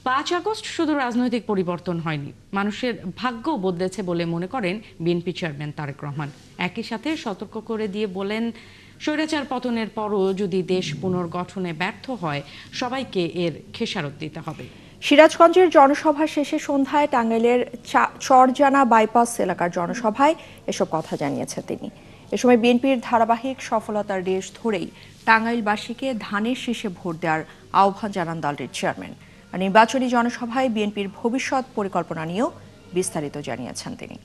5 August শুধু রাজনৈতিক পরিবর্তন হয়নি, মানুষের ভাগ্য বদলেছে বলে মনে করেন বিএনপি চেয়ারম্যান তারেক রহমান। একই সাথে সতর্ক করে দিয়ে বলেন, স্বৈরাচার পতনের পরও যদি দেশ পুনর্গঠনে ব্যর্থ হয়, সবাইকে এর খেসারত দিতে হবে। সিরাজগঞ্জের জনসভা শেষে সন্ধ্যায় টাঙ্গাইলের চরজানা বাইপাস এলাকার জনসভায় এসব কথা জানিয়েছেন তিনি। এ সময় বিএনপির ধারাবাহিক সফলতার রেশ ধরেই টাঙ্গাইলবাসীকে ধানের শীষে ভোট দেওয়ার আহ্বান জানান দলটির চেয়ারম্যান। আর নির্বাচনী জনসভায় বিএনপির ভবিষ্যৎ পরিকল্পনা নিয়েও বিস্তারিত জানিয়েছেন তিনি।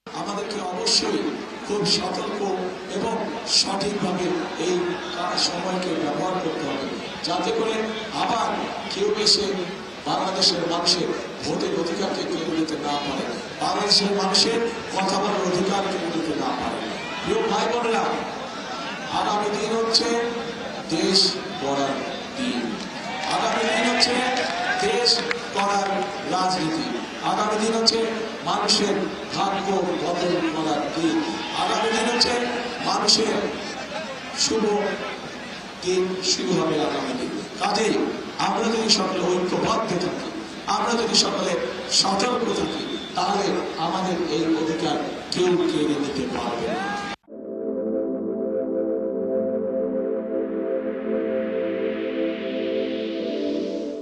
আমাদেরকে অবশ্যই খুব সতর্ক এবং সঠিকভাবে এই সময়কে ব্যবহার করতে হবে, যাতে করে আবার কেউ এসে বাংলাদেশের মানুষের ভোটের অধিকারকে কেড়ে নিতে না পারে, বাংলাদেশের মানুষের কথা বলার অধিকার কেড়ে নিতে না পারে। প্রিয় ভাই বোনেরা, আগামী দিন হচ্ছে দেশ গড়ার দিন, আগামী দিন হচ্ছে দেশ গড়ার রাজনীতি, আগামী দিন হচ্ছে মানুষের ভাগ্য বদল করার দিন, আগামী দিন হচ্ছে মানুষের শুভ দিন শুরু হবে আগামী দিন। কাজেই আমরা যদি সকলে ঐক্যবদ্ধ থাকি, আমরা যদি সকলে সতর্ক থাকি, তাহলে আমাদের এই অধিকার কেউ কেড়ে নিতে পারবে না।